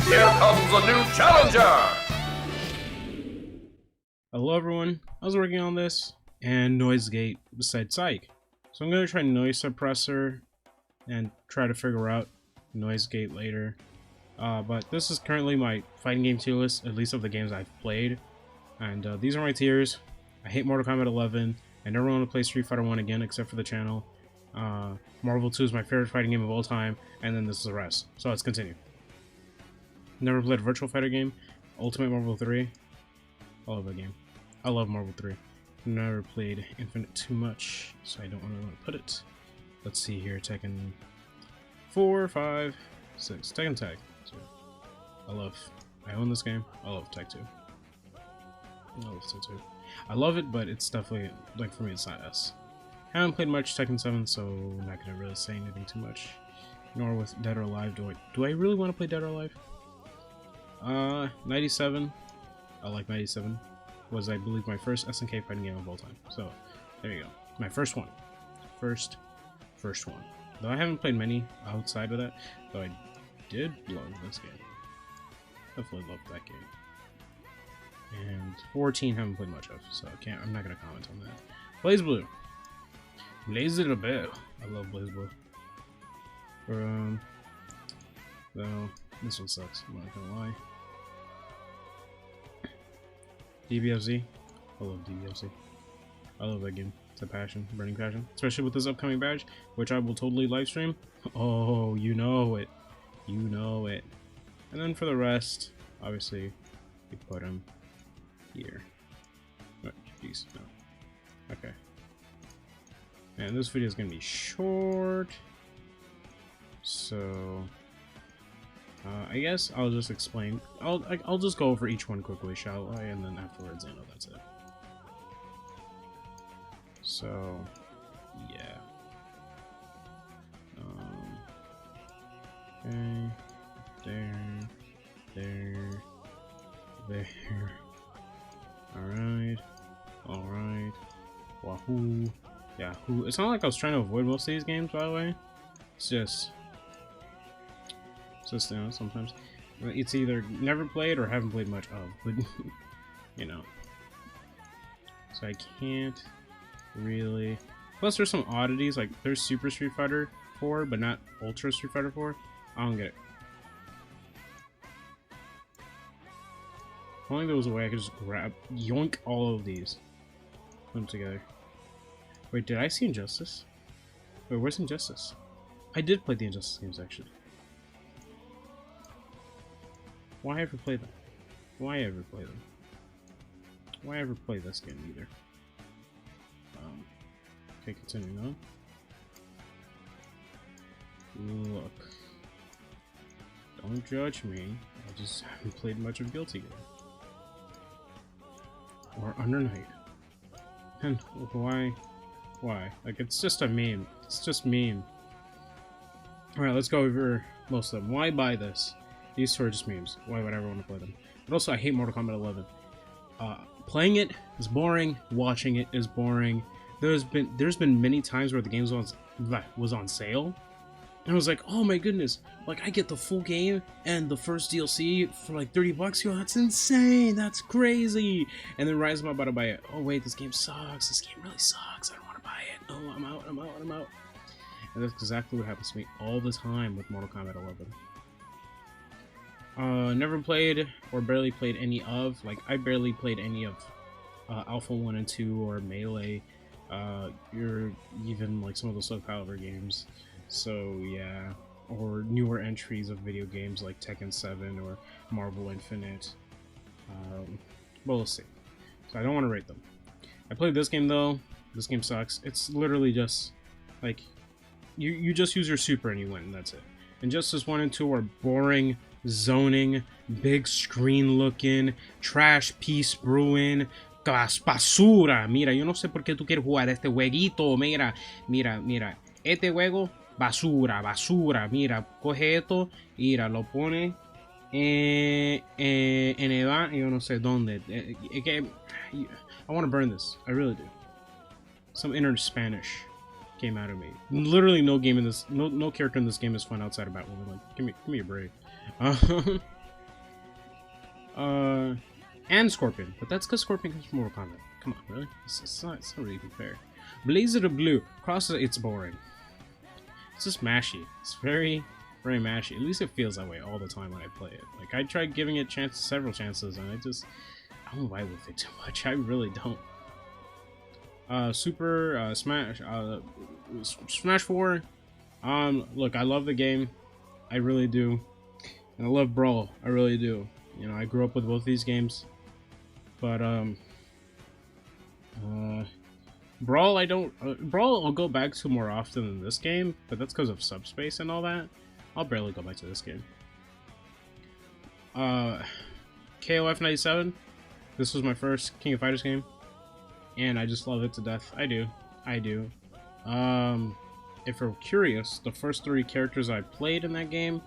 Here comes a new challenger! Hello everyone, I was working on this, and noise gate beside psych. So I'm going to try noise suppressor and try to figure out noise gate later. But this is currently my fighting game tier list, at least of the games I've played. And these are my tiers. I hate Mortal Kombat 11. I never want to play Street Fighter 1 again except for the channel. Marvel 2 is my favorite fighting game of all time, and then this is the rest. So let's continue. Never played a Virtual Fighter game. Ultimate Marvel 3. I love that game. I love Marvel 3. Never played Infinite too much, so I don't really want to put it. Let's see here. Tekken 4, 5, 6. Tekken Tag. So, I own this game. I love Tag 2. I love Tag 2. I love it, but it's definitely, like, for me, it's not S. Haven't played much Tekken 7, so I'm not gonna really say anything too much. Nor with Dead or Alive. Do I really want to play Dead or Alive? 97. I like 97. Was, I believe, my first SNK fighting game of all time. So, there you go. My first one. First one. Though I haven't played many outside of that, though I did love this game. Definitely loved that game. And 14 haven't played much of, so I'm not gonna comment on that. Blaze Blue. Blaze Blue. I love Blaze Blue. Though this one sucks, I'm not gonna lie. DBFZ. I love DBFZ. I love that game. It's a passion, burning passion. Especially with this upcoming badge, which I will totally live stream. Oh, you know it. You know it. And then for the rest, obviously, we put them here. Oh, jeez, no. Okay. And this video is gonna be short, so I guess I'll just explain. I'll just go over each one quickly, shall I? And then afterwards, I know that's it. So, yeah. Okay. There. Alright. Wahoo. Yahoo. It's not like I was trying to avoid most of these games, by the way. It's just, you know, sometimes it's either never played or haven't played much of, but you know. So I can't really. Plus, there's some oddities, like there's Super Street Fighter 4, but not Ultra Street Fighter 4. I don't get it. If only there was a way I could just yoink all of these, put them together. Wait, did I see Injustice? Wait, where's Injustice? I did play the Injustice games, actually. Why ever play them? Why ever play them? Why ever play this game either? Okay, continuing on. Look. Don't judge me. I just haven't played much of Guilty Gear. Or Under Night. And why? Why? Like, it's just a meme. It's just meme. Alright, let's go over most of them. Why buy this? These two are just memes. Why would I ever want to play them? But also, I hate Mortal Kombat 11. Playing it is boring. Watching it is boring. There's been many times where the game was on sale, and I was like, oh my goodness, like I get the full game and the first DLC for like 30 bucks. Yo, that's insane. That's crazy. And then Rise, I'm about to buy it. Oh wait, this game sucks. This game really sucks. I don't want to buy it. No, I'm out. And that's exactly what happens to me all the time with Mortal Kombat 11. Never played or barely played any of, like, I barely played any of Alpha 1 and 2 or Melee, or even, like, some of the Soul Calibur games. So, yeah. Or newer entries of video games like Tekken 7 or Marvel Infinite. Well, we'll see. So I don't want to rate them. I played this game, though. This game sucks. It's literally just, like, you just use your super and you win, and that's it. Injustice 1 and 2 are boring, zoning, big screen looking, trash piece brewing, basura. Mira, yo no sé por qué tú quieres jugar este jueguito. Mira. Este juego, basura. Mira, coge esto, mira, lo pone en el, yo no sé dónde. I want to burn this. I really do. Some inner Spanish came out of me. Literally no game in this, no character in this game is fun outside of Batwoman. Like, give me a break. and Scorpion, but that's because Scorpion comes from Mortal Kombat. Come on, really? It's not really even fair. Blazer of Blue. Cross, it's boring. It's just mashy. It's very, very mashy. At least it feels that way all the time when I play it. Like, I tried giving it several chances, and I don't vibe with it too much. I really don't. Smash 4. Look, I love the game. I really do. And I love Brawl. I really do. You know, I grew up with both these games. But, Brawl, Brawl I'll go back to more often than this game, but that's because of subspace and all that. I'll barely go back to this game. KOF 97. This was my first King of Fighters game, and I just love it to death. I do. If you're curious, the first 3 characters I played in that game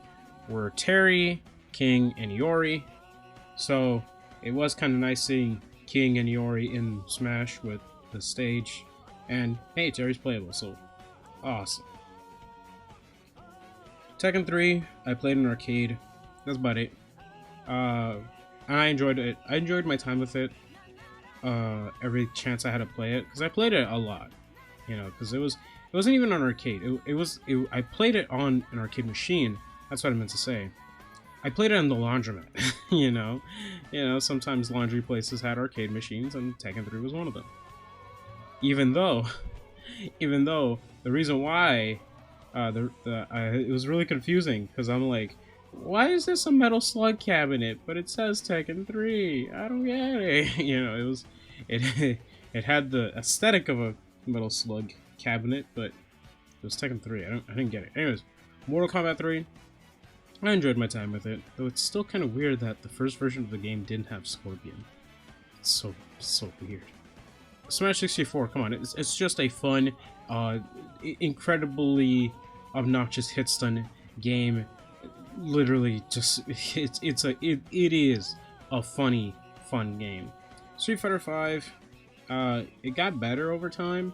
were Terry, King, and Iori. So it was kind of nice seeing King and Iori in Smash with the stage, and hey, Terry's playable, so awesome. Tekken 3, I played in arcade. That's about it. And I enjoyed it. I enjoyed my time with it. Every chance I had to play it, because I played it a lot, you know, because it wasn't even on arcade. I played it on an arcade machine. That's what I meant to say. I played it in the laundromat. you know, sometimes laundry places had arcade machines, and Tekken 3 was one of them. Even though the reason why, it was really confusing, because I'm like, why is this a Metal Slug cabinet, but it says Tekken 3? I don't get it. You know, it had the aesthetic of a Metal Slug cabinet, but it was Tekken 3. I didn't get it. Anyways, Mortal Kombat 3. I enjoyed my time with it, though it's still kind of weird that the first version of the game didn't have Scorpion. It's so weird. Smash 64, come on, it's just a fun, incredibly obnoxious hit stun game. Literally, just it is a funny, fun game. Street Fighter 5, it got better over time,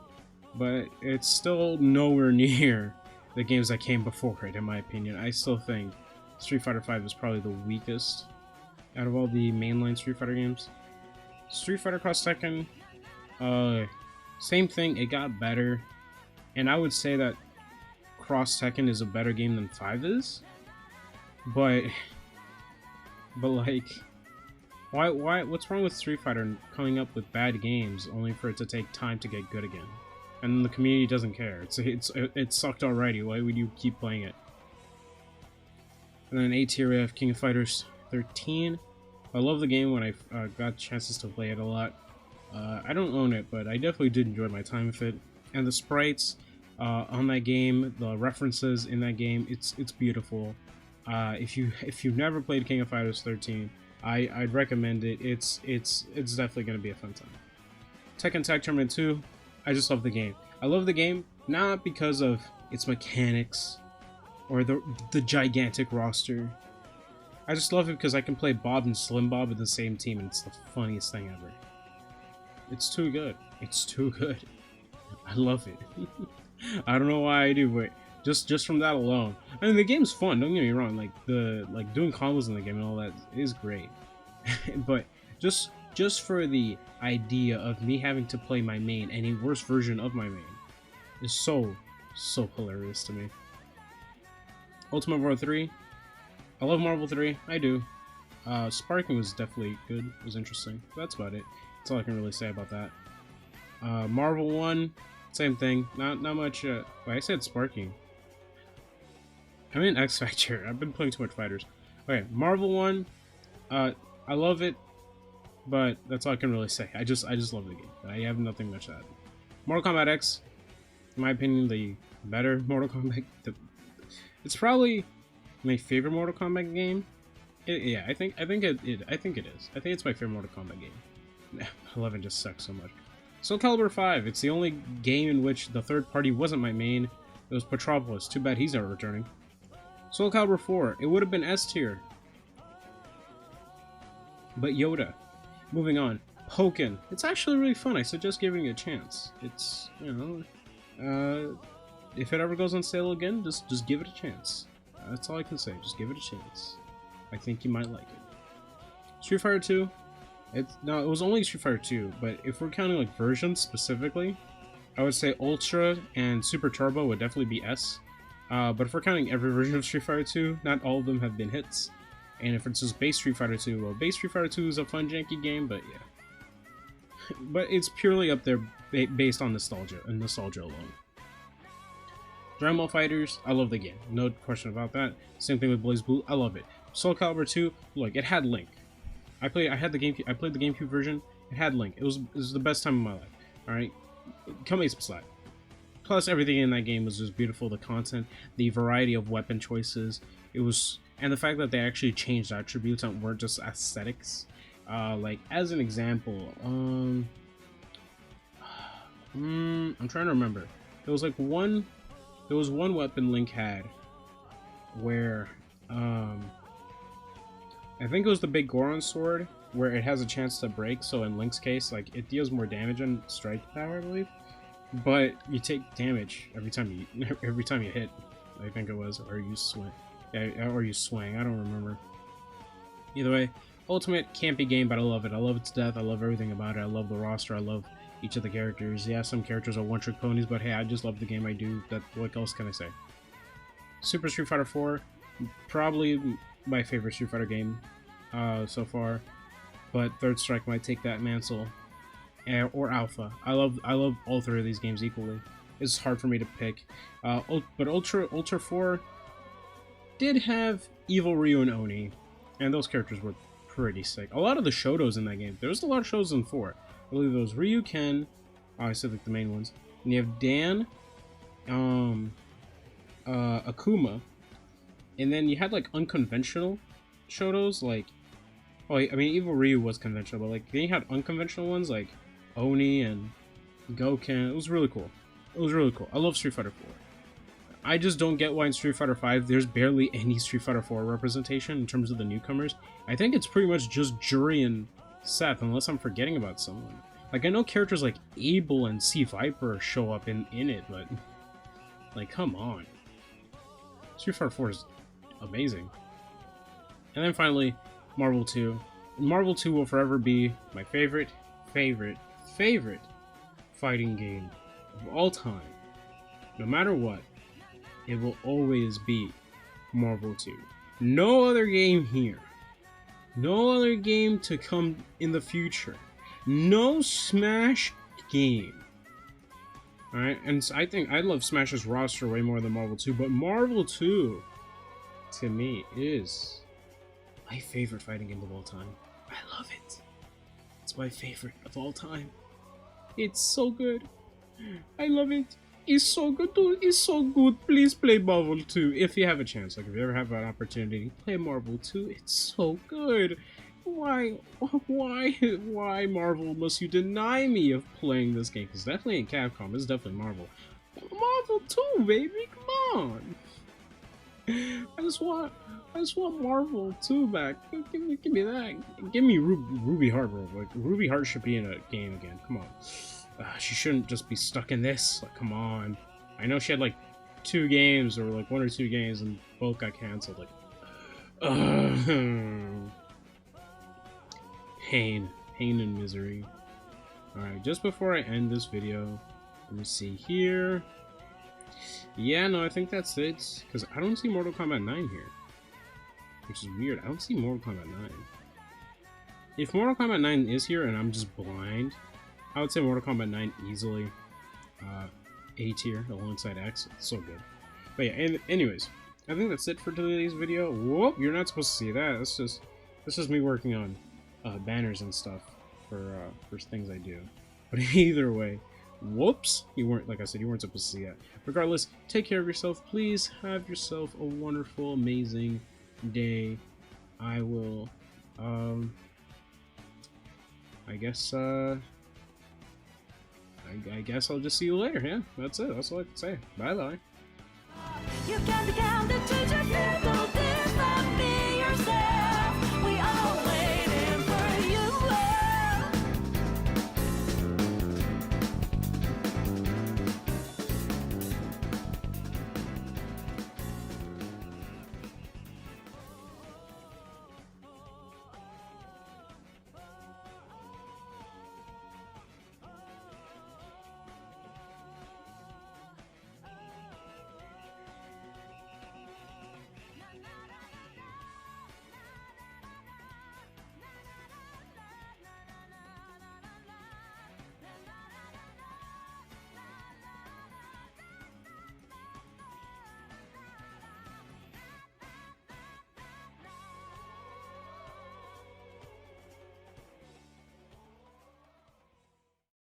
but it's still nowhere near the games that came before it, in my opinion. I still think Street Fighter 5 is probably the weakest out of all the mainline Street Fighter games. Street Fighter Cross Tekken, same thing, it got better, and I would say that Cross Tekken is a better game than 5 is, but like, what's wrong with Street Fighter coming up with bad games only for it to take time to get good again? And the community doesn't care. It sucked already. Why would you keep playing it? And then A tier, we have King of Fighters 13. I love the game when I got chances to play it a lot. I don't own it, but I definitely did enjoy my time with it. And the sprites on that game, the references in that game, it's beautiful. If you've never played King of Fighters 13, I'd recommend it. It's definitely gonna be a fun time. Tekken Tag Tournament 2. I just love the game. I love the game not because of its mechanics or the gigantic roster. I just love it because I can play Bob and Slim Bob in the same team, and it's the funniest thing ever. It's too good. It's too good. I love it. I don't know why I do, but just from that alone. I mean, the game's fun. Don't get me wrong. Like doing combos in the game and all that is great. But just for the idea of me having to play my main and a worse version of my main is so hilarious to me. Ultimate Marvel 3. I love Marvel 3. I do. Sparking was definitely good. It was interesting. That's about it. That's all I can really say about that. Marvel 1. Same thing. Not much. Wait, I said Sparking. I mean X Factor. I've been playing too much fighters. Okay, Marvel 1. I love it, but that's all I can really say. I just love the game. I have nothing much to add. Mortal Kombat X, in my opinion, the better Mortal Kombat. It's probably my favorite Mortal Kombat game. Yeah, I think it is. I think it's my favorite Mortal Kombat game. 11 just sucks so much. Soul Calibur 5. It's the only game in which the third party wasn't my main. It was Petropolis. Too bad he's not returning. Soul Calibur 4. It would have been S tier, but Yoda. Moving on. Pokken. It's actually really fun. I suggest giving it a chance. It's, you know, if it ever goes on sale again, just give it a chance. That's all I can say. Just give it a chance. I think you might like it. Street Fighter 2. It was only Street Fighter 2, but if we're counting like versions specifically, I would say Ultra and Super Turbo would definitely be S. But if we're counting every version of Street Fighter 2, not all of them have been hits. And if it's just base Street Fighter 2, well, base Street Fighter 2 is a fun, janky game, but yeah. But it's purely up there based on nostalgia, and nostalgia alone. Dragon Ball FighterZ, I love the game, no question about that. Same thing with BlazBlue, I love it. Soul Calibur 2, look, it had Link. I played the GameCube version. It had Link. It was the best time of my life. All right, come Ace Slap. Plus, everything in that game was just beautiful. The content, the variety of weapon choices, and the fact that they actually changed attributes and weren't just aesthetics. Like as an example, I'm trying to remember. There was one weapon Link had where I think it was the big Goron sword, where it has a chance to break, so in Link's case, like, it deals more damage on strike power, I believe. But you take damage every time you hit, I think it was, or you swing. Yeah, or you swing, I don't remember. Either way, Ultimate campy game, but I love it. I love it to death, I love everything about it, I love the roster, I love each of the characters. Yeah, some characters are one-trick ponies, but hey, I just love the game I do. What else can I say? Super Street Fighter 4, probably my favorite Street Fighter game so far, but Third Strike might take that mantle, or Alpha. I love all three of these games equally. It's hard for me to pick, but Ultra 4 did have Evil Ryu and Oni, and those characters were pretty sick. A lot of the Shotos in that game. There was a lot of Shotos in 4. I believe there was Ryu, Ken, obviously like the main ones, and you have Dan, Akuma. And then you had like unconventional Shotos, like, oh, I mean, Evil Ryu was conventional, but like then you had unconventional ones like Oni and Goken. It was really cool. It was really cool. I love Street Fighter 4. I just don't get why in Street Fighter 5 there's barely any Street Fighter 4 representation in terms of the newcomers. I think it's pretty much just Juri and Seth, unless I'm forgetting about someone. Like, I know characters like Abel and C. Viper show up in it, but like, come on. Street Fighter 4 is amazing. And then finally, Marvel 2. Marvel 2 will forever be my favorite fighting game of all time. No matter what, it will always be Marvel 2. No other game here. No other game to come in the future. No Smash game. Alright, and I think I love Smash's roster way more than Marvel 2, but Marvel 2, to me, is my favorite fighting game of all time. I love it. It's my favorite of all time. It's so good. I love it. It's so good, dude. It's so good. Please play Marvel 2 if you have a chance. Like, if you ever have an opportunity, play Marvel 2. It's so good. Why, Marvel, must you deny me of playing this game? Because definitely in Capcom, it's definitely Marvel. Marvel 2, baby, come on! I just want Marvel 2 back. Give me that. Give me Ruby Heart, bro. Like, Ruby Heart should be in a game again. Come on. She shouldn't just be stuck in this. Like, come on. I know she had like 2 games, or like 1 or 2 games, and both got canceled. Like, pain and misery. Alright, just before I end this video, let me see here. Yeah, no, I think that's it, because I don't see Mortal Kombat 9 here, which is weird. I don't see Mortal Kombat 9. If Mortal Kombat 9 is here and I'm just blind, I would say Mortal Kombat 9 easily A tier alongside X. It's so good. But yeah, anyways, I think that's it for today's video. Whoop, you're not supposed to see that. That's just me working on banners and stuff for things I do. But either way, whoops, you weren't, like I said, you weren't supposed to see that. Regardless, take care of yourself. Please have yourself a wonderful, amazing day. I will, I guess I guess I'll just see you later. Yeah, that's it. That's all I can say. Bye bye. You can be counted to